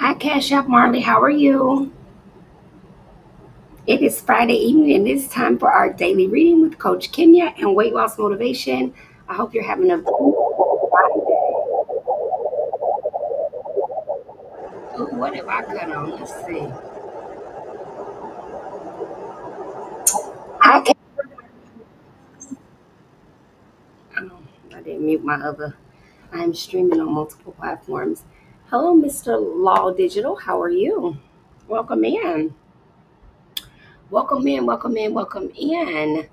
Hi, Cash App Marley. How are you? It is Friday evening, and it's time for our daily reading with Coach Kenya and Weight Loss Motivation. I hope you're having a wonderful Friday. Ooh, what have I got on? Let's see. I can oh, I didn't mute my other. I am streaming on multiple platforms. Hello, Mr. Law Digital. How are you? Welcome in. Welcome in. Welcome in. Welcome in.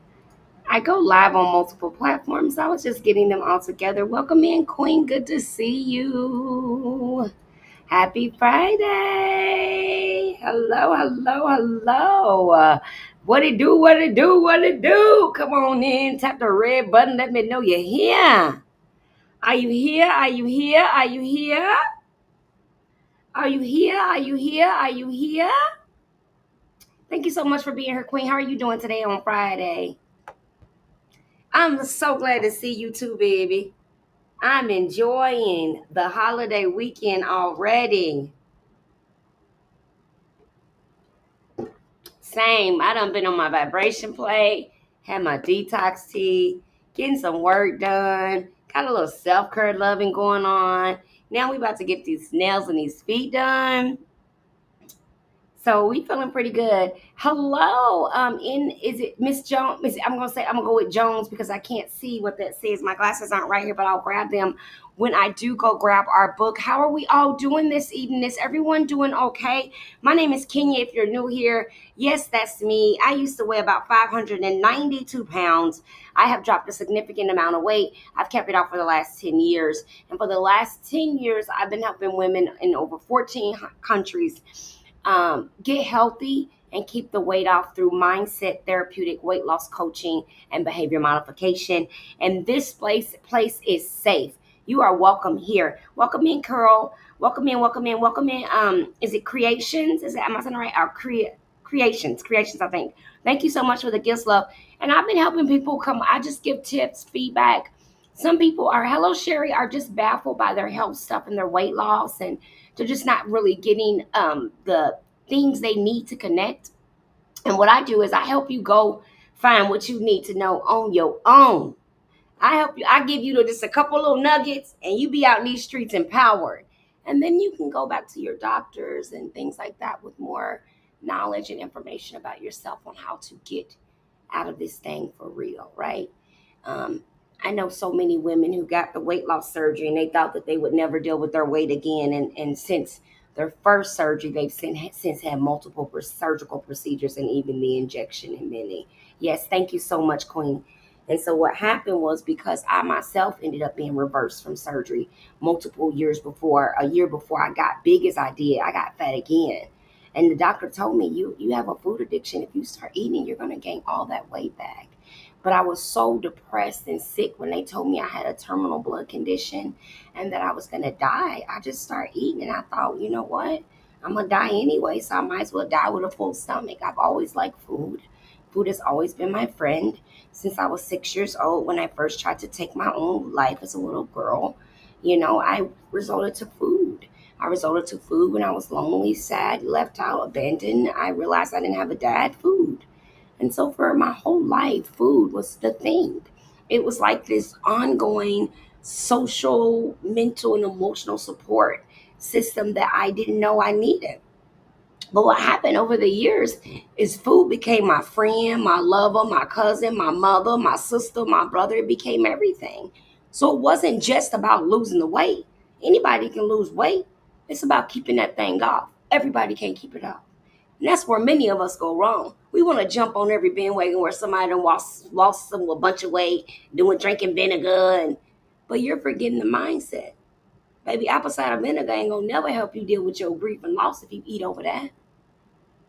I go live on multiple platforms. I was just getting them all together. Welcome in, Queen. Good to see you. Happy Friday. Hello, hello, hello. What it do, what it do, what it do? Come on in, tap the red button. Let me know you're here. Are you here? Are you here? Are you here? Are you here? Are you here? Are you here? Thank you so much for being here, Queen. How are you doing today on Friday? I'm so glad to see you too, baby. I'm enjoying the holiday weekend already. Same. I done been on my vibration plate, had my detox tea, getting some work done, got a little self-care loving going on. Now we about to get these nails and these feet done. So we feeling pretty good. Hello, in is it Miss Jones? I'm gonna go with Jones because I can't see what that says. My glasses aren't right here, but I'll grab them when I do go grab our book. How are we all doing this evening? Is everyone doing okay? My name is Kenya. If you're new here, yes, that's me. I used to weigh about 592 pounds. I have dropped a significant amount of weight. I've kept it off for the last 10 years, and for the last 10 years, I've been helping women in over 14 countries get healthy and keep the weight off through mindset therapeutic weight loss coaching and behavior modification. And this place is safe. You are welcome here. Welcome in, Curl. Welcome in, welcome in, welcome in. Is it creations? Is it am I saying it right? Our creations, I think. Thank you so much for the gifts, love. And I've been helping people come. I just give tips, feedback. Some people are hello Sherry are just baffled by their health stuff and their weight loss, and they're just not really getting the things they need to connect. And what I do is I help you go find what you need to know on your own. I help you. I give you just a couple little nuggets, and you be out in these streets empowered. And then you can go back to your doctors and things like that with more knowledge and information about yourself on how to get out of this thing for real, right? Um, I know so many women who got the weight loss surgery and they thought that they would never deal with their weight again. And since their first surgery, they've since had multiple surgical procedures and even the injection in many. Yes, thank you so much, Queen. And so what happened was because I myself ended up being reversed from surgery multiple years before, a year before I got big as I did, I got fat again. And the doctor told me, you have a food addiction. If you start eating, you're going to gain all that weight back. But I was so depressed and sick when they told me I had a terminal blood condition and that I was going to die. I just started eating and I thought, you know what? I'm going to die anyway, so I might as well die with a full stomach. I've always liked food. Food has always been my friend since I was 6 years old when I first tried to take my own life as a little girl. I resorted to food. I resorted to food when I was lonely, sad, left out, abandoned. I realized I didn't have a dad, food. And so for my whole life, food was the thing. It was like this ongoing social, mental, and emotional support system that I didn't know I needed. But what happened over the years is food became my friend, my lover, my cousin, my mother, my sister, my brother. It became everything. So it wasn't just about losing the weight. Anybody can lose weight. It's about keeping that thing off. Everybody can't keep it off. And that's where many of us go wrong. We want to jump on every bandwagon where somebody done lost some a bunch of weight, doing drinking vinegar, but you're forgetting the mindset. Baby, apple cider vinegar ain't gonna never help you deal with your grief and loss if you eat over that.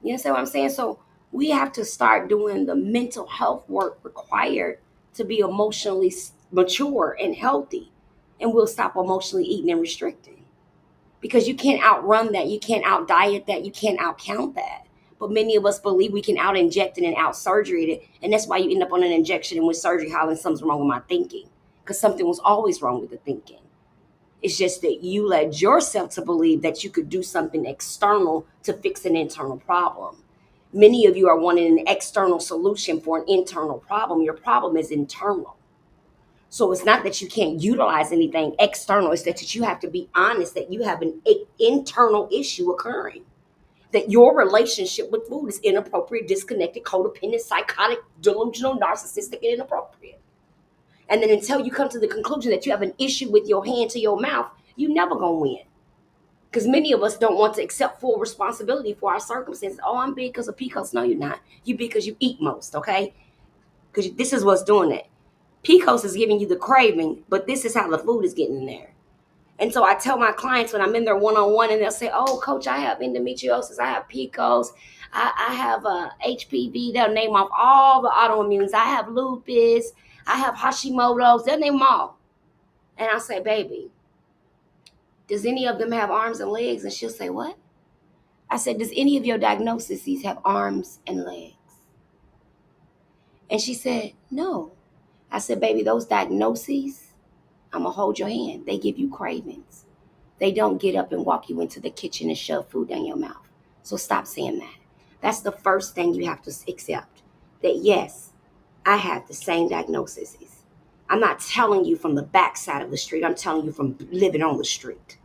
You understand what I'm saying? So we have to start doing the mental health work required to be emotionally mature and healthy, and we'll stop emotionally eating and restricting because you can't outrun that. You can't out diet that. You can't out count that. But many of us believe we can out inject it and out surgery it. And that's why you end up on an injection and with surgery hollering something's wrong with my thinking because something was always wrong with the thinking. It's just that you led yourself to believe that you could do something external to fix an internal problem. Many of you are wanting an external solution for an internal problem. Your problem is internal. So it's not that you can't utilize anything external, it's that you have to be honest that you have an internal issue occurring. That your relationship with food is inappropriate, disconnected, codependent, psychotic, delusional, narcissistic, and inappropriate. And then until you come to the conclusion that you have an issue with your hand to your mouth, you never gonna win. Because many of us don't want to accept full responsibility for our circumstances. Oh, I'm big because of PCOS. No, you're not. You big because you eat most, okay? Because this is what's doing it. PCOS is giving you the craving, but this is how the food is getting in there. And so I tell my clients when I'm in there one-on-one and they'll say, oh, coach, I have endometriosis, I have PCOS, I have HPV. They'll name off all the autoimmunes. I have lupus, I have Hashimoto's. They'll name them all. And I'll say, baby, does any of them have arms and legs? And she'll say, what? I said, does any of your diagnoses have arms and legs? And she said, no. I said, baby, those diagnoses, I'm going to hold your hand. They give you cravings. They don't get up and walk you into the kitchen and shove food down your mouth. So stop saying that. That's the first thing you have to accept. That yes, I have the same diagnoses. I'm not telling you from the backside of the street. I'm telling you from living on the street.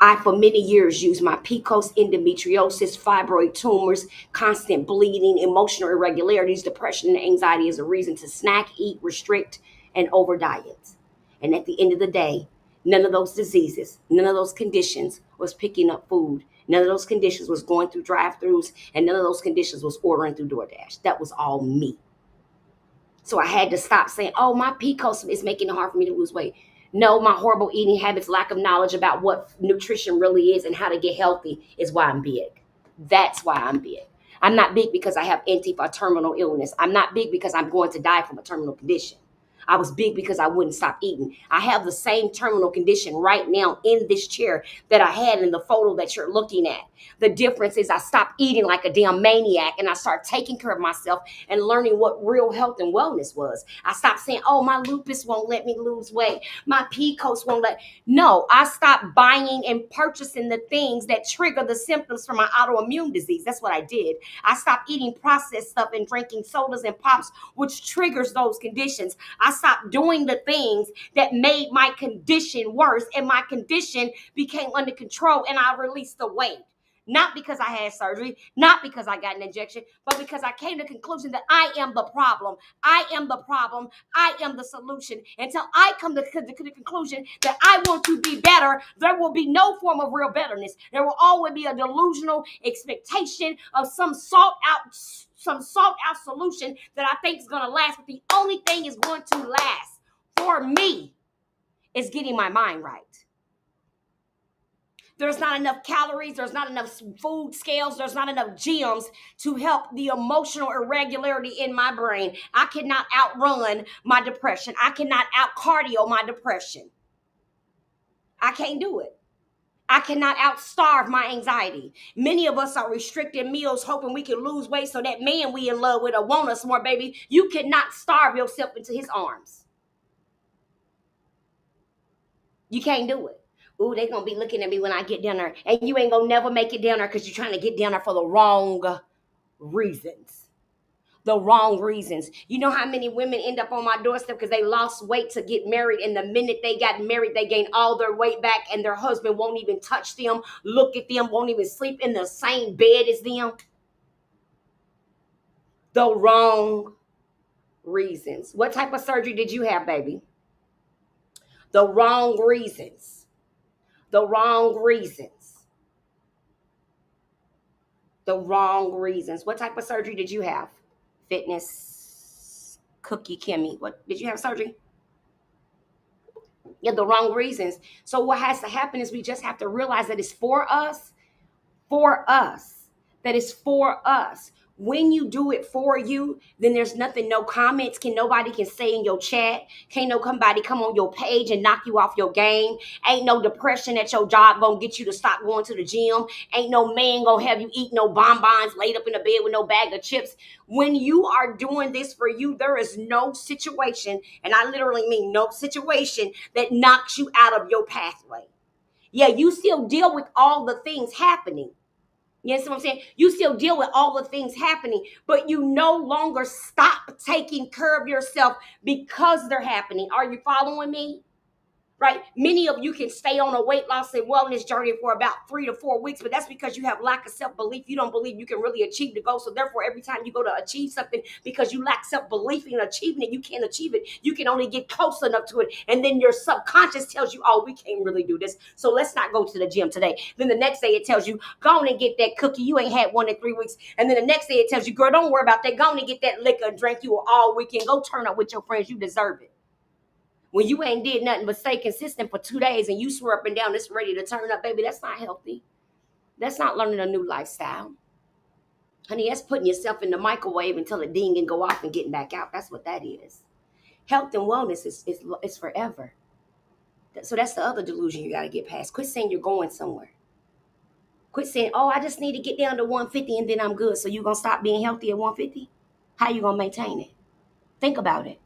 I, for many years, used my PCOS, endometriosis, fibroid tumors, constant bleeding, emotional irregularities, depression, and anxiety as a reason to snack, eat, restrict, and over diet. And at the end of the day, none of those diseases, none of those conditions was picking up food. None of those conditions was going through drive-thrus, and none of those conditions was ordering through DoorDash. That was all me. So I had to stop saying, oh, my PCOS is making it hard for me to lose weight. No, my horrible eating habits, lack of knowledge about what nutrition really is and how to get healthy is why I'm big. That's why I'm big. I'm not big because I have terminal illness. I'm not big because I'm going to die from a terminal condition. I was big because I wouldn't stop eating. I have the same terminal condition right now in this chair that I had in the photo that you're looking at. The difference is I stopped eating like a damn maniac and I started taking care of myself and learning what real health and wellness was. I stopped saying, oh, my lupus won't let me lose weight. My PCOS won't let. No, I stopped buying and purchasing the things that trigger the symptoms for my autoimmune disease. That's what I did. I stopped eating processed stuff and drinking sodas and pops, which triggers those conditions. I stopped doing the things that made my condition worse, and my condition became under control, and I released the weight. Not because I had surgery, not because I got an injection, but because I came to the conclusion that I am the problem. I am the problem. I am the solution. Until I come to the conclusion that I want to be better, there will be no form of real betterness. There will always be a delusional expectation of some sought out solution that I think is going to last. But the only thing is going to last for me is getting my mind right. There's not enough calories. There's not enough food scales. There's not enough gyms to help the emotional irregularity in my brain. I cannot outrun my depression. I cannot out cardio my depression. I can't do it. I cannot outstarve my anxiety. Many of us are restricting meals, hoping we can lose weight so that man we in love with will want us more, baby. You cannot starve yourself into his arms. You can't do it. Ooh, they're going to be looking at me when I get down there. And you ain't going to never make it down there because you're trying to get down there for the wrong reasons. The wrong reasons. You know how many women end up on my doorstep because they lost weight to get married, and the minute they got married, they gained all their weight back, and their husband won't even touch them, look at them, won't even sleep in the same bed as them. The wrong reasons. What type of surgery did you have, baby? The wrong reasons. The wrong reasons. The wrong reasons. What type of surgery did you have? Fitness, Cookie Kimmy. What did you have surgery? Yeah, the wrong reasons. So what has to happen is we just have to realize that it's for us, that it's for us. When you do it for you, then there's nothing, no comments nobody can say in your chat. Can't nobody come on your page and knock you off your game. Ain't no depression at your job gonna get you to stop going to the gym. Ain't no man gonna have you eat no bonbons laid up in the bed with no bag of chips. When you are doing this for you, there is no situation, and I literally mean no situation, that knocks you out of your pathway. Yeah, you still deal with all the things happening. You understand what I'm saying? You still deal with all the things happening, but you no longer stop taking care of yourself because they're happening. Are you following me? Right? Many of you can stay on a weight loss and wellness journey for about 3 to 4 weeks, but that's because you have lack of self-belief. You don't believe you can really achieve the goal. So therefore, every time you go to achieve something, because you lack self-belief in achieving it, you can't achieve it. You can only get close enough to it. And then your subconscious tells you, oh, we can't really do this. So let's not go to the gym today. Then the next day it tells you, go on and get that cookie. You ain't had one in 3 weeks. And then the next day it tells you, girl, don't worry about that. Go on and get that liquor and drink you all weekend. Go turn up with your friends. You deserve it. When you ain't did nothing but stay consistent for 2 days and you swear up and down it's ready to turn up, baby, that's not healthy. That's not learning a new lifestyle. Honey, that's putting yourself in the microwave until it ding and go off and getting back out. That's what that is. Health and wellness is forever. So that's the other delusion you got to get past. Quit saying you're going somewhere. Quit saying, oh, I just need to get down to 150 and then I'm good. So you're going to stop being healthy at 150? How you going to maintain it? Think about it.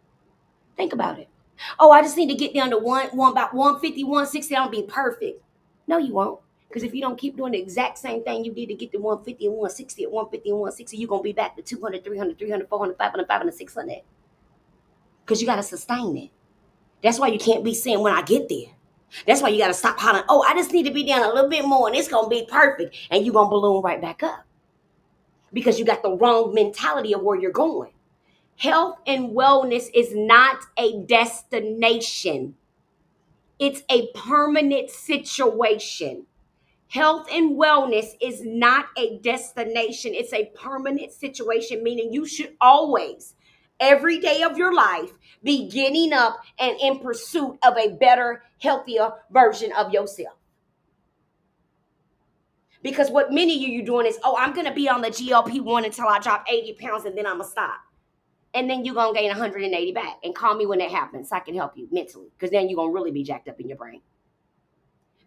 Think about it. Oh, I just need to get down to about 150, 160. I'll be perfect. No, you won't. Because if you don't keep doing the exact same thing you did to get to 150 and 160 at 150 and 160, you're going to be back to 200, 300, 300, 400, 500, 500, 600. Because you got to sustain it. That's why you can't be saying when I get there. That's why you got to stop hollering, oh, I just need to be down a little bit more and it's going to be perfect. And you're going to balloon right back up. Because you got the wrong mentality of where you're going. Health and wellness is not a destination. It's a permanent situation. Health and wellness is not a destination. It's a permanent situation, meaning you should always, every day of your life, be getting up and in pursuit of a better, healthier version of yourself. Because what many of you are doing is, oh, I'm going to be on the GLP-1 until I drop 80 pounds and then I'm going to stop. And then you're going to gain 180 back. And call me when that happens so I can help you mentally. Because then you're going to really be jacked up in your brain.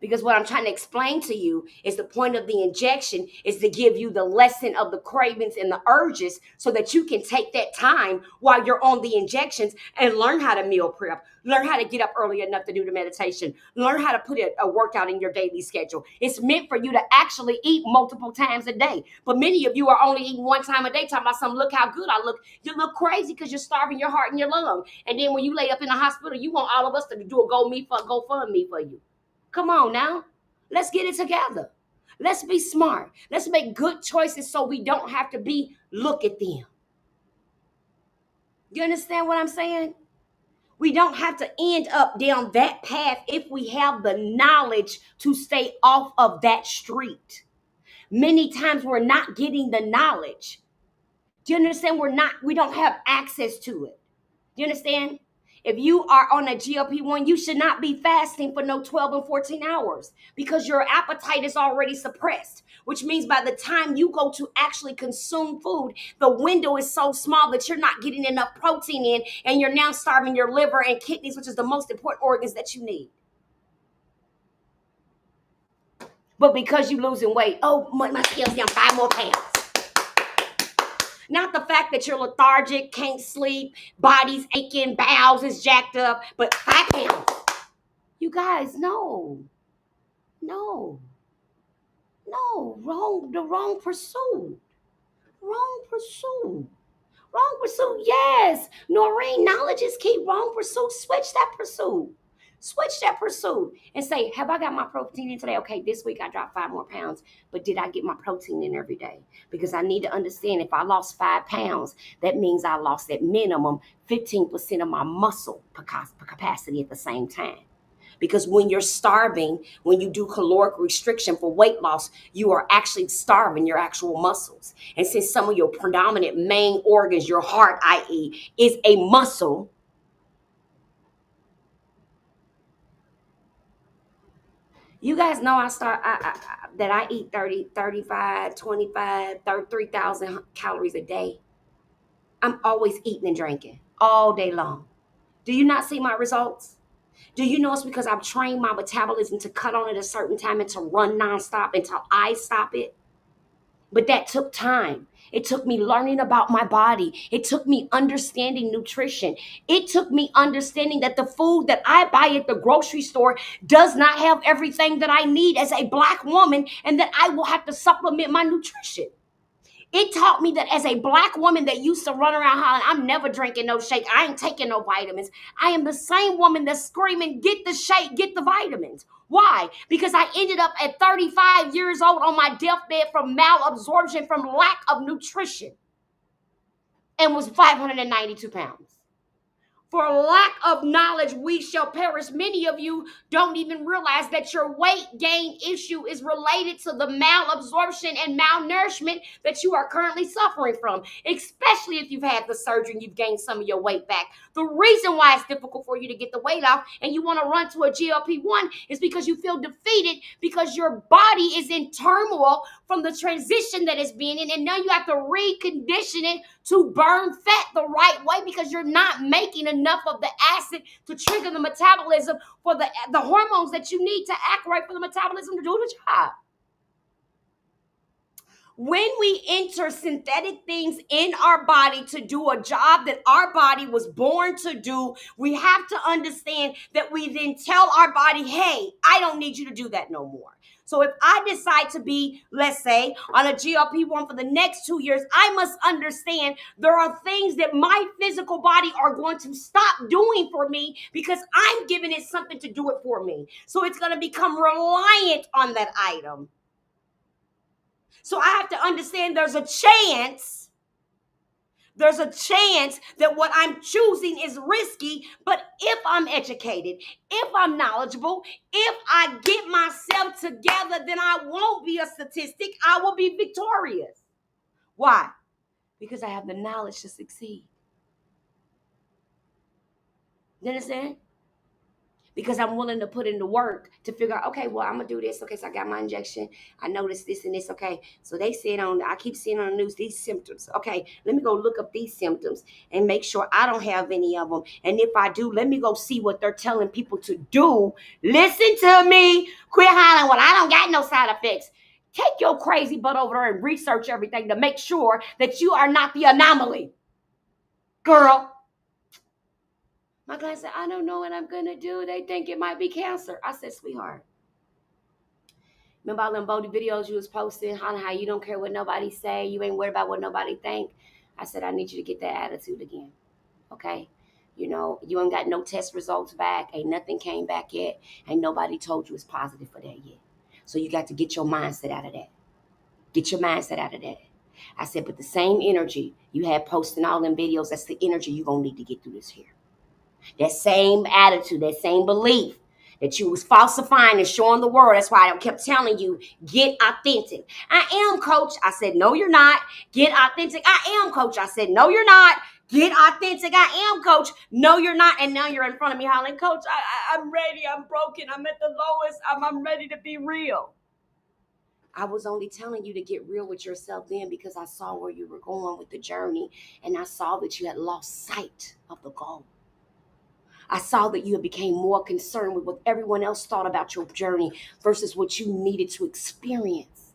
Because what I'm trying to explain to you is the point of the injection is to give you the lesson of the cravings and the urges so that you can take that time while you're on the injections and learn how to meal prep, learn how to get up early enough to do the meditation, learn how to put a workout in your daily schedule. It's meant for you to actually eat multiple times a day. But many of you are only eating one time a day, talking about something, look how good I look. You look crazy because you're starving your heart and your lung. And then when you lay up in the hospital, you want all of us to do a GoFundMe for you. Come on now. Let's get it together. Let's be smart. Let's make good choices so we don't have to look at them. You understand what I'm saying? We don't have to end up down that path if we have the knowledge to stay off of that street. Many times we're not getting the knowledge. Do you understand? We don't have access to it. Do you understand? If you are on a GLP-1, you should not be fasting for no 12 and 14 hours because your appetite is already suppressed, which means by the time you go to actually consume food, the window is so small that you're not getting enough protein in, and you're now starving your liver and kidneys, which is the most important organs that you need. But because you're losing weight, oh, my scale's down 5 more pounds. Not the fact that you're lethargic, can't sleep, body's aching, bowels is jacked up, but 5 pounds. You guys, no, the wrong pursuit. Wrong pursuit, yes. Noreen, knowledge is key. Wrong pursuit, switch that pursuit. And say, have I got my protein in today? Okay, this week I dropped 5 more pounds, but did I get my protein in every day? Because I need to understand if I lost 5 pounds, that means I lost at minimum 15% of my muscle capacity at the same time. Because when you're starving, when you do caloric restriction for weight loss, you are actually starving your actual muscles. And since some of your predominant main organs, your heart, i.e., is a muscle, You guys know that I eat 30, 35, 25, 33,000 calories a day. I'm always eating and drinking all day long. Do you not see my results? Do you know it's because I've trained my metabolism to cut on at a certain time and to run nonstop until I stop it? But that took time. It took me learning about my body. It took me understanding nutrition. It took me understanding that the food that I buy at the grocery store does not have everything that I need as a Black woman, and that I will have to supplement my nutrition. It taught me that as a Black woman that used to run around hollering, I'm never drinking no shake. I ain't taking no vitamins. I am the same woman that's screaming, get the shake, get the vitamins. Why? Because I ended up at 35 years old on my deathbed from malabsorption, from lack of nutrition, and was 592 pounds. For lack of knowledge, we shall perish. Many of you don't even realize that your weight gain issue is related to the malabsorption and malnourishment that you are currently suffering from, especially if you've had the surgery and you've gained some of your weight back. The reason why it's difficult for you to get the weight off and you want to run to a GLP-1 is because you feel defeated, because your body is in turmoil from the transition that it's been in, and now you have to recondition it to burn fat the right way because you're not making enough of the acid to trigger the metabolism for the hormones that you need to act right for the metabolism to do the job. When we enter synthetic things in our body to do a job that our body was born to do, we have to understand that we then tell our body, hey, I don't need you to do that no more. So if I decide to be, let's say, on a GLP-1 for the next 2 years, I must understand there are things that my physical body are going to stop doing for me because I'm giving it something to do it for me. So it's going to become reliant on that item. So I have to understand there's a chance that what I'm choosing is risky, but if I'm educated, if I'm knowledgeable, if I get myself together, then I won't be a statistic. I will be victorious. Why? Because I have the knowledge to succeed. You understand? Because I'm willing to put in the work to figure out, okay, well, I'm gonna do this. Okay, so I got my injection. I noticed this and this. Okay, so they said I keep seeing on the news these symptoms. Okay, let me go look up these symptoms and make sure I don't have any of them. And if I do, let me go see what they're telling people to do. Listen to me. Quit hollering, well, I don't got no side effects. Take your crazy butt over there and research everything to make sure that you are not the anomaly. Girl. My client said, I don't know what I'm going to do. They think it might be cancer. I said, sweetheart, remember all them Bodie videos you was posting, how you don't care what nobody say, you ain't worried about what nobody think? I said, I need you to get that attitude again, okay? You know, you ain't got no test results back. Ain't nothing came back yet. Ain't nobody told you it's positive for that yet. So you got to get your mindset out of that. Get your mindset out of that. I said, but the same energy you had posting all them videos, that's the energy you're going to need to get through this here. That same attitude, that same belief that you was falsifying and showing the world. That's why I kept telling you, get authentic. I am, coach. I said, no, you're not. Get authentic. I am, coach. I said, no, you're not. Get authentic. I am, coach. No, you're not. And now you're in front of me hollering, coach, I'm ready. I'm broken. I'm at the lowest. I'm ready to be real. I was only telling you to get real with yourself then because I saw where you were going with the journey, and I saw that you had lost sight of the goal. I saw that you became more concerned with what everyone else thought about your journey versus what you needed to experience.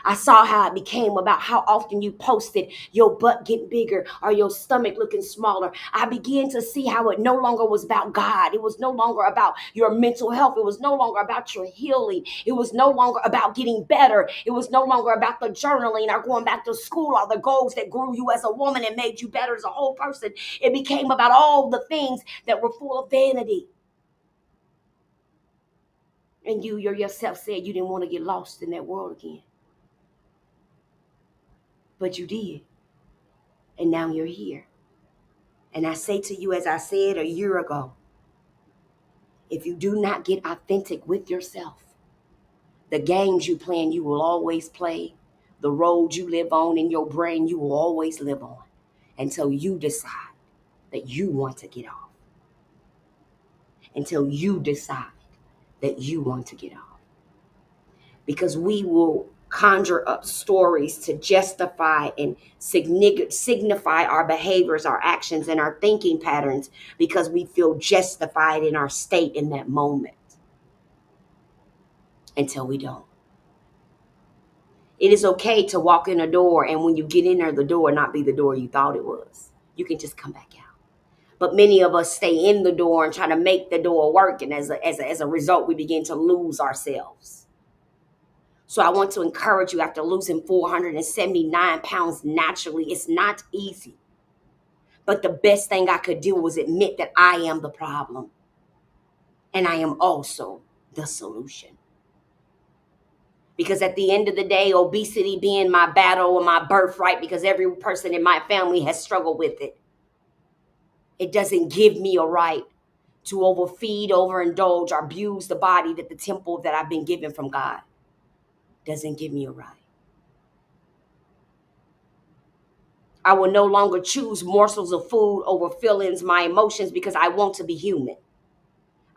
I saw how it became about how often you posted your butt getting bigger or your stomach looking smaller. I began to see how it no longer was about God. It was no longer about your mental health. It was no longer about your healing. It was no longer about getting better. It was no longer about the journaling or going back to school or the goals that grew you as a woman and made you better as a whole person. It became about all the things that were full of vanity. And you yourself said you didn't want to get lost in that world again. But you did. And now you're here. And I say to you, as I said a year ago, if you do not get authentic with yourself, the games you play, you will always play. The road you live on in your brain, you will always live on until you decide that you want to get off. Until you decide that you want to get off. because we will conjure up stories to justify and signify our behaviors, our actions, and our thinking patterns because we feel justified in our state in that moment until we don't. It is okay to walk in a door and when you get in there, the door not be the door you thought it was. You can just come back out. But many of us stay in the door and try to make the door work. And as a result, we begin to lose ourselves. So I want to encourage you, after losing 479 pounds naturally, it's not easy. But the best thing I could do was admit that I am the problem. And I am also the solution. Because at the end of the day, obesity being my battle or my birthright, because every person in my family has struggled with it, it doesn't give me a right to overfeed, overindulge, or abuse the body that the temple that I've been given from God doesn't give me a right. I will no longer choose morsels of food over feelings, my emotions, because I want to be human.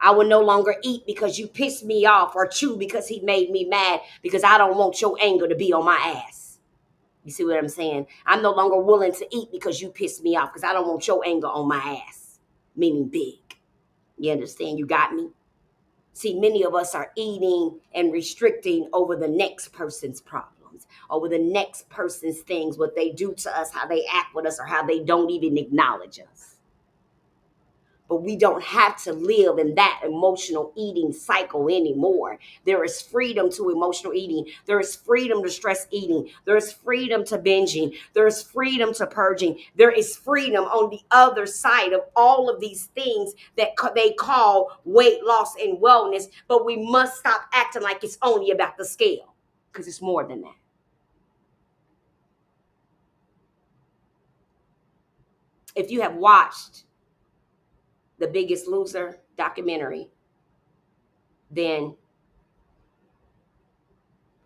I will no longer eat because you pissed me off or chew because he made me mad because I don't want your anger to be on my ass. You see what I'm saying? I'm no longer willing to eat because you pissed me off because I don't want your anger on my ass, meaning big. You understand? You got me? See, many of us are eating and restricting over the next person's problems, over the next person's things, what they do to us, how they act with us, or how they don't even acknowledge us. But we don't have to live in that emotional eating cycle anymore. There is freedom to emotional eating. There is freedom to stress eating. There is freedom to binging. There is freedom to purging. There is freedom on the other side of all of these things that they call weight loss and wellness. But we must stop acting like it's only about the scale, because it's more than that. If you have watched The Biggest Loser documentary, then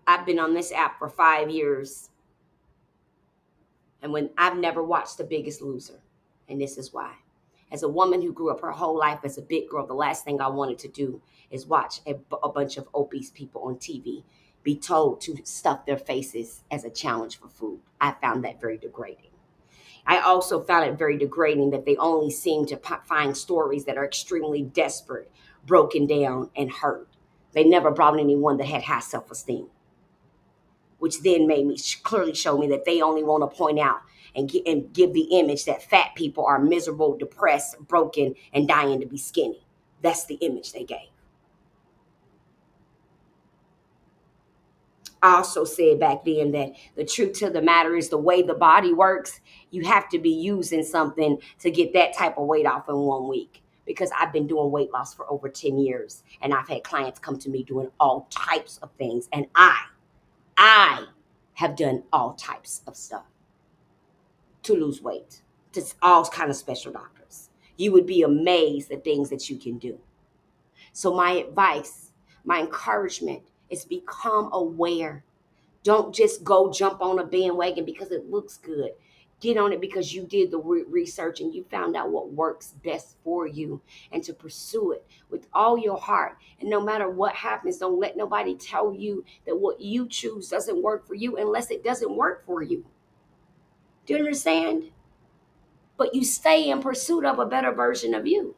I've been on this app for 5 years. And when I've never watched The Biggest Loser. And this is why. As a woman who grew up her whole life as a big girl, the last thing I wanted to do is watch a bunch of obese people on TV be told to stuff their faces as a challenge for food. I found that very degrading. I also found it very degrading that they only seem to find stories that are extremely desperate, broken down, and hurt. They never brought anyone that had high self-esteem, which then made me clearly show me that they only want to point out and give the image that fat people are miserable, depressed, broken, and dying to be skinny. That's the image they gave. I also said back then that the truth to the matter is the way the body works, you have to be using something to get that type of weight off in 1 week. Because I've been doing weight loss for over 10 years and I've had clients come to me doing all types of things. And I have done all types of stuff to lose weight. To all kind of special doctors. You would be amazed at things that you can do. So my advice, my encouragement is become aware. Don't just go jump on a bandwagon because it looks good. Get on it because you did the research and you found out what works best for you, and to pursue it with all your heart. And no matter what happens, don't let nobody tell you that what you choose doesn't work for you unless it doesn't work for you. Do you understand? But you stay in pursuit of a better version of you.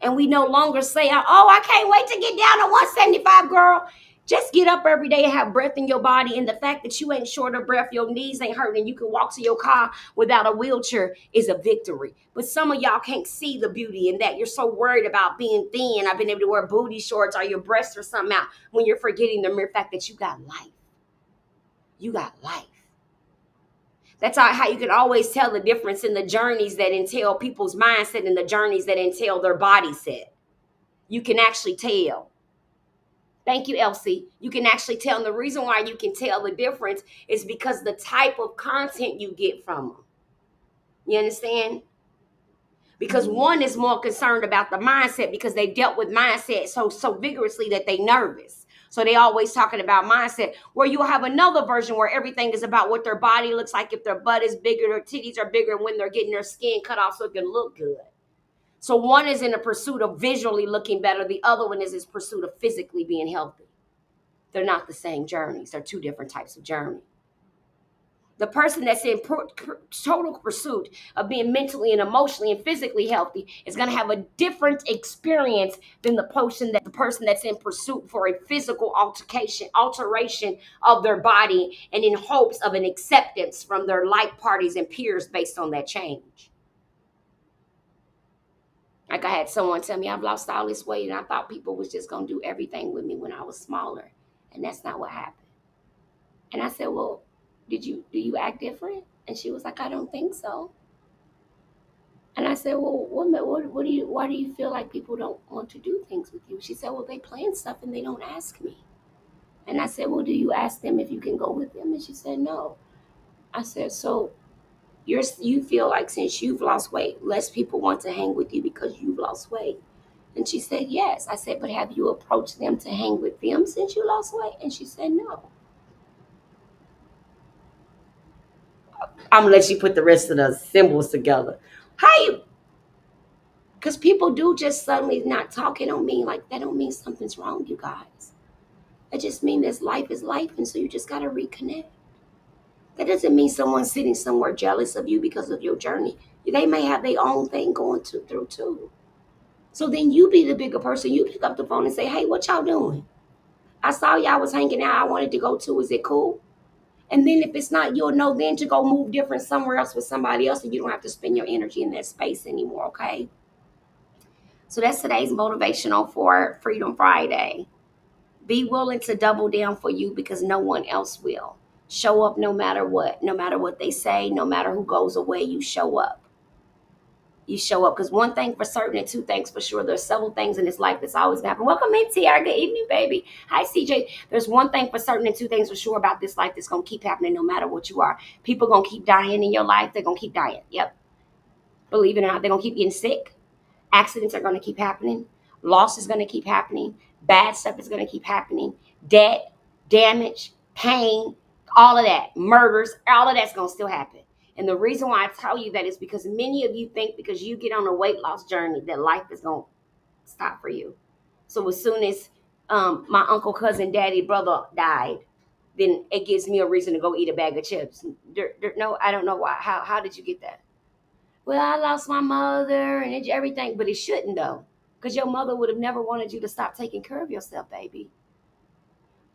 And we no longer say, oh, I can't wait to get down to 175, girl. Just get up every day and have breath in your body. And the fact that you ain't short of breath, your knees ain't hurting, you can walk to your car without a wheelchair is a victory. But some of y'all can't see the beauty in that. You're so worried about being thin. I've been able to wear booty shorts or your breasts or something out when you're forgetting the mere fact that you got life. You got life. That's how you can always tell the difference in the journeys that entail people's mindset and the journeys that entail their body set. You can actually tell. Thank you, Elsie. You can actually tell. And the reason why you can tell the difference is because the type of content you get from them. You understand? Because one is more concerned about the mindset because they've dealt with mindset so vigorously that they nervous. So they always talking about mindset, where you'll have another version where everything is about what their body looks like, if their butt is bigger, their titties are bigger, and when they're getting their skin cut off so it can look good. So one is in a pursuit of visually looking better. The other one is in pursuit of physically being healthy. They're not the same journeys. They're two different types of journey. The person that's in total pursuit of being mentally and emotionally and physically healthy is going to have a different experience than the person that's in pursuit for a physical alteration of their body, and in hopes of an acceptance from their like parties and peers based on that change. Like I had someone tell me I've lost all this weight and I thought people was just going to do everything with me when I was smaller, and that's not what happened. And I said, well, do you act different? And she was like, I don't think so. And I said, well, why do you feel like people don't want to do things with you? She said, well, they plan stuff and they don't ask me. And I said, well, do you ask them if you can go with them? And she said, no. I said, so you feel like since you've lost weight, less people want to hang with you because you've lost weight. And she said, yes. I said, but have you approached them to hang with them since you lost weight? And she said, no. I'm gonna let you put the rest of the symbols together. How you? Because people do just suddenly not talk. It don't mean like that. Don't mean something's wrong, you guys. It just means that life is life, and so you just gotta reconnect. That doesn't mean someone's sitting somewhere jealous of you because of your journey. They may have their own thing through too. So then you be the bigger person. You pick up the phone and say, "Hey, what y'all doing? I saw y'all was hanging out. I wanted to go too. Is it cool?" And then if it's not, you'll know then to go move different somewhere else with somebody else, and you don't have to spend your energy in that space anymore, okay? So that's today's motivational for Freedom Friday. Be willing to double down for you because no one else will. Show up no matter what they say, no matter who goes away, you show up. You show up because one thing for certain and two things for sure. There's several things in this life that's always going to happen. Welcome in, TR. Good evening, baby. Hi, CJ. There's one thing for certain and two things for sure about this life that's going to keep happening no matter what you are. People going to keep dying in your life. They're going to keep dying. Yep. Believe it or not, they're going to keep getting sick. Accidents are going to keep happening. Loss is going to keep happening. Bad stuff is going to keep happening. Debt, damage, pain, all of that. Murders, all of that's going to still happen. And the reason why I tell you that is because many of you think because you get on a weight loss journey that life is going to stop for you. So as soon as my uncle, cousin, daddy, brother died, then it gives me a reason to go eat a bag of chips. No, I don't know why. How did you get that? Well, I lost my mother and everything, but it shouldn't though, because your mother would have never wanted you to stop taking care of yourself, baby.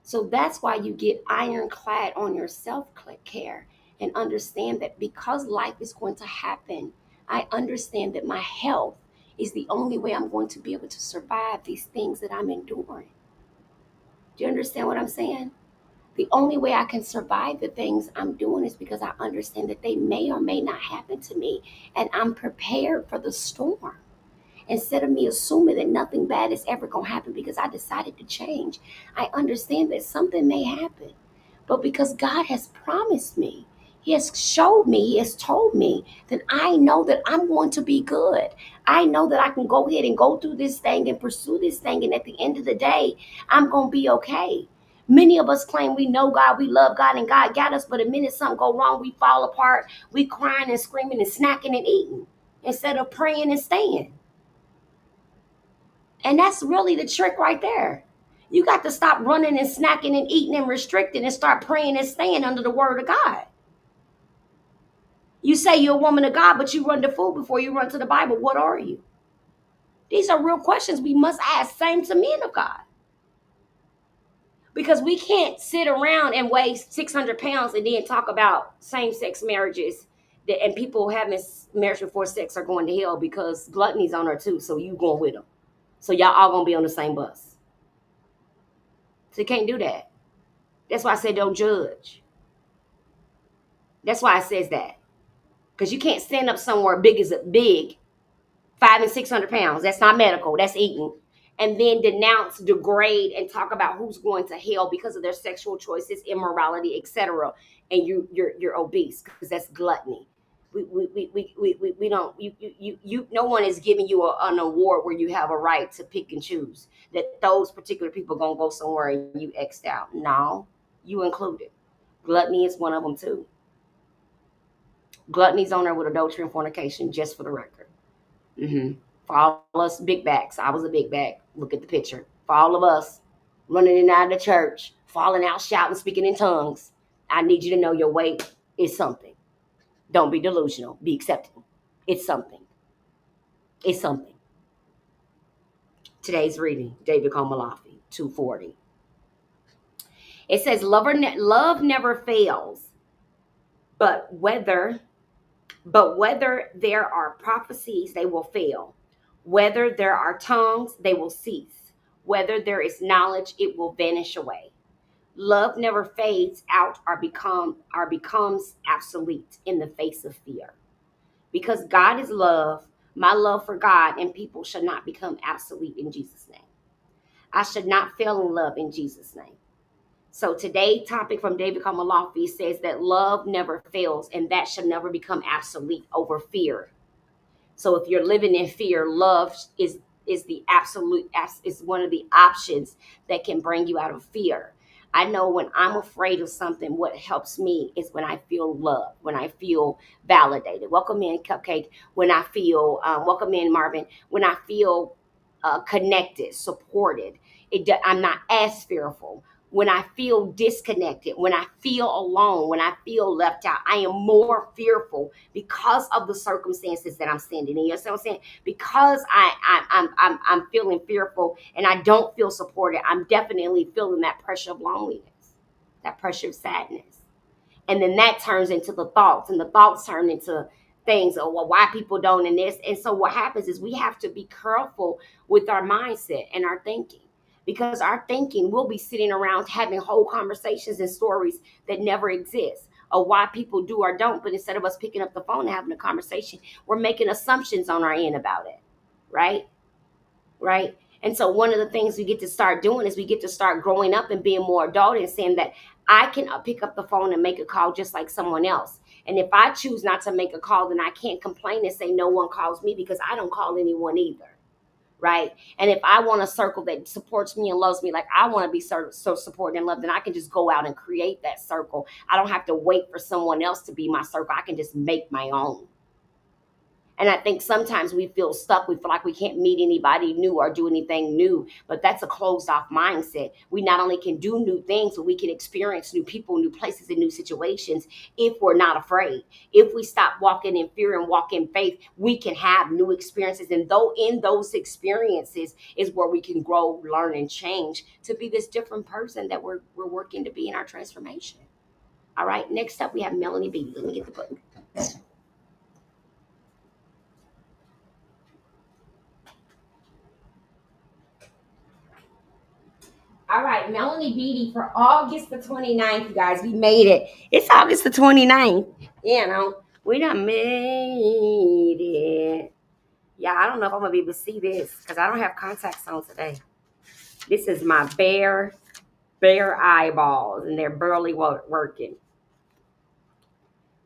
So that's why you get ironclad on your self-care and understand that because life is going to happen, I understand that my health is the only way I'm going to be able to survive these things that I'm enduring. Do you understand what I'm saying? The only way I can survive the things I'm doing is because I understand that they may or may not happen to me, and I'm prepared for the storm. Instead of me assuming that nothing bad is ever going to happen because I decided to change, I understand that something may happen. But because God has promised me, He has showed me, He has told me that I know that I'm going to be good. I know that I can go ahead and go through this thing and pursue this thing. And at the end of the day, I'm going to be okay. Many of us claim we know God, we love God, and God got us. But the minute something go wrong, we fall apart. We crying and screaming and snacking and eating instead of praying and staying. And that's really the trick right there. You got to stop running and snacking and eating and restricting and start praying and staying under the word of God. You say you're a woman of God, but you run to food before you run to the Bible. What are you? These are real questions we must ask. Same to men of God. Because we can't sit around and weigh 600 pounds and then talk about same-sex marriages and people having marriage before sex are going to hell because gluttony's on her too. So you going with them. So y'all all going to be on the same bus. So you can't do that. That's why I said don't judge. That's why it says that. Because you can't stand up somewhere big as a big, 500 and 600 pounds. That's not medical. That's eating. And then denounce, degrade, and talk about who's going to hell because of their sexual choices, immorality, etc. And you're obese because that's gluttony. We don't no one is giving you an award where you have a right to pick and choose that those particular people gonna go somewhere and you X'd out. No, you included. Gluttony is one of them too. Gluttony's on there with adultery and fornication, just for the record. For all of us big backs, I was a big back. Look at the picture. For all of us running in and out of the church, falling out, shouting, speaking in tongues. I need you to know your weight is something. Don't be delusional. Be accepting. It's something. It's something. Today's reading, David Komalafi, 240. It says, love never fails, but whether there are prophecies, they will fail. Whether there are tongues, they will cease. Whether there is knowledge, it will vanish away. Love never fades out or becomes obsolete in the face of fear. Because God is love, my love for God and people should not become obsolete in Jesus' name. I should not fail in love in Jesus' name. So today's topic from David Komalafi says that love never fails and that should never become obsolete over fear. So if you're living in fear, love is the absolute is one of the options that can bring you out of fear. I know when I'm afraid of something, what helps me is when I feel love, when I feel validated. Welcome in, Cupcake. When I feel, welcome in, Marvin. When I feel connected, supported, I'm not as fearful. When I feel disconnected, when I feel alone, when I feel left out, I am more fearful because of the circumstances that I'm standing in. You know what I'm saying? Because I'm feeling fearful and I don't feel supported, I'm definitely feeling that pressure of loneliness, that pressure of sadness. And then that turns into the thoughts, and the thoughts turn into things, or well, why people don't in this. And so what happens is we have to be careful with our mindset and our thinking, because our thinking will be sitting around having whole conversations and stories that never exist, or why people do or don't. But instead of us picking up the phone and having a conversation, we're making assumptions on our end about it. Right? Right? And so one of the things we get to start doing is we get to start growing up and being more adult and saying that I can pick up the phone and make a call just like someone else. And if I choose not to make a call, then I can't complain and say no one calls me, because I don't call anyone either. Right? And if I want a circle that supports me and loves me like I want to be so supported and loved, then I can just go out and create that circle. I don't have to wait for someone else to be my circle. I can just make my own. And I think sometimes we feel stuck. We feel like we can't meet anybody new or do anything new. But that's a closed off mindset. We not only can do new things, but we can experience new people, new places, and new situations if we're not afraid. If we stop walking in fear and walk in faith, we can have new experiences. And though in those experiences is where we can grow, learn, and change to be this different person that we're working to be in our transformation. All right. Next up, we have Melanie B. Let me get the book. All right, Melanie Beatty for August the 29th, you guys. We made it. It's August the 29th. You know, we done made it. Yeah, I don't know if I'm going to be able to see this because I don't have contacts on today. This is my bare eyeballs, and they're barely working.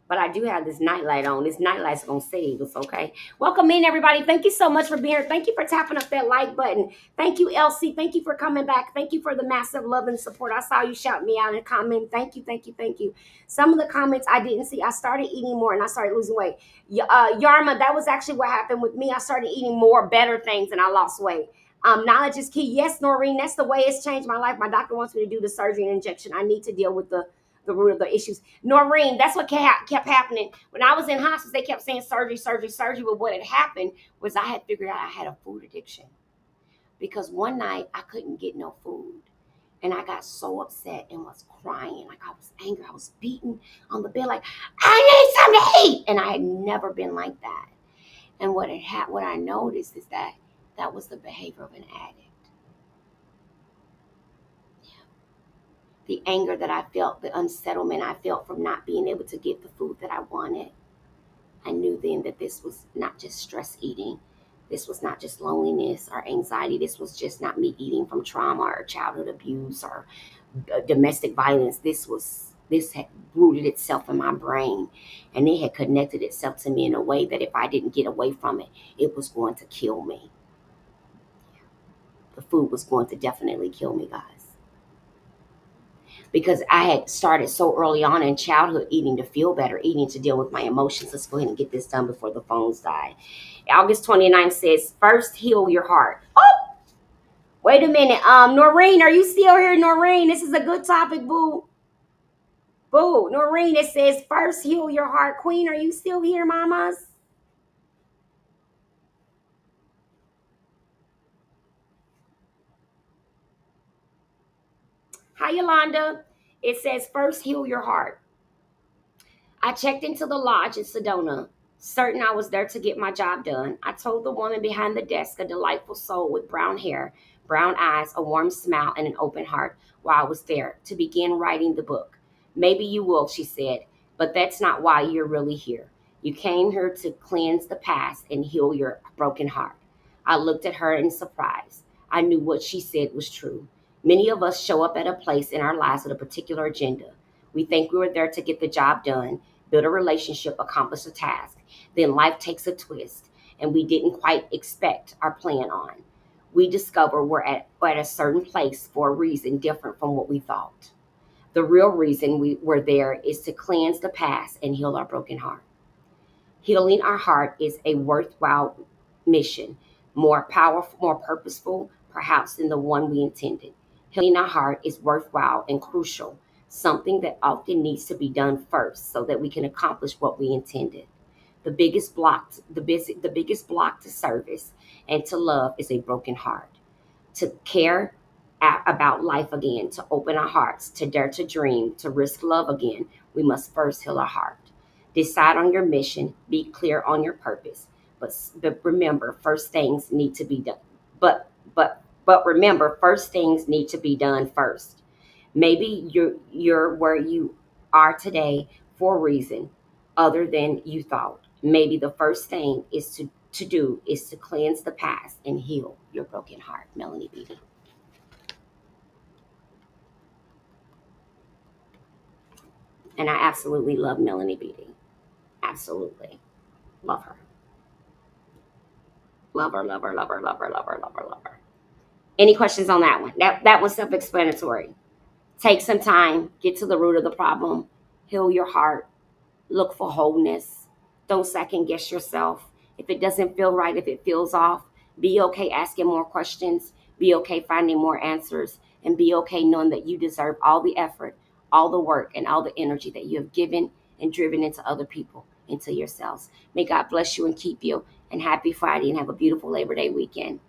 But I do have this nightlight on. This nightlight's going to save us, okay? Welcome in, everybody. Thank you so much for being here. Thank you for tapping up that like button. Thank you, Elsie. Thank you for coming back. Thank you for the massive love and support. I saw you shout me out in a comment. Thank you, thank you, thank you. Some of the comments I didn't see. I started eating more, and I started losing weight. Yarma, that was actually what happened with me. I started eating more better things, and I lost weight. Knowledge is key. Yes, Noreen, that's the way it's changed my life. My doctor wants me to do the surgery and injection. I need to deal with the root of the issues. Noreen, that's what kept happening. When I was in hospice, they kept saying surgery, surgery, surgery. But what had happened was I had figured out I had a food addiction. Because one night I couldn't get no food. And I got so upset and was crying. Like I was angry. I was beating on the bed like, I need something to eat. And I had never been like that. And what I noticed is that was the behavior of an addict. The anger that I felt, the unsettlement I felt from not being able to get the food that I wanted. I knew then that this was not just stress eating. This was not just loneliness or anxiety. This was just not me eating from trauma or childhood abuse or domestic violence. This had rooted itself in my brain, and it had connected itself to me in a way that if I didn't get away from it, it was going to kill me. The food was going to definitely kill me, guys. Because I had started so early on in childhood eating to feel better, eating to deal with my emotions. Let's go ahead and get this done before the phones die. August 29th says, first heal your heart. Oh, Wait a minute. Noreen, are you still here, Noreen? This is a good topic, boo. Boo, Noreen, it says first heal your heart. Queen, are you still here, mamas? Hi, Yolanda. It says first heal your heart. I checked into the lodge in Sedona, certain I was there to get my job done. I told the woman behind the desk, a delightful soul with brown hair, brown eyes, a warm smile, and an open heart, while I was there, to begin writing the book. Maybe you will, she said, but that's not why you're really here. You came here to cleanse the past and heal your broken heart. I looked at her in surprise. I knew what she said was true. Many of us show up at a place in our lives with a particular agenda. We think we were there to get the job done, build a relationship, accomplish a task. Then life takes a twist, and we didn't quite expect our plan on. We discover we're at a certain place for a reason different from what we thought. The real reason we were there is to cleanse the past and heal our broken heart. Healing our heart is a worthwhile mission, more powerful, more purposeful, perhaps, than the one we intended. Healing our heart is worthwhile and crucial, something that often needs to be done first so that we can accomplish what we intended. The biggest block to service and to love is a broken heart. To care about life again, to open our hearts, to dare to dream, to risk love again, we must first heal our heart. Decide on your mission, be clear on your purpose. But remember, first things need to be done. But remember, first things need to be done first. Maybe you're where you are today for a reason other than you thought. Maybe the first thing is to do is to cleanse the past and heal your broken heart. Melanie Beatty. And I absolutely love Melanie Beatty. Absolutely. Love her. Love her, love her, love her, love her, love her, love her, love her. Any questions on that one? That was self-explanatory. Take some time, get to the root of the problem, heal your heart, look for wholeness. Don't second guess yourself. If it doesn't feel right, if it feels off, be okay asking more questions, be okay finding more answers, and be okay knowing that you deserve all the effort, all the work, and all the energy that you have given and driven into other people, into yourselves. May God bless you and keep you, and happy Friday, and have a beautiful Labor Day weekend.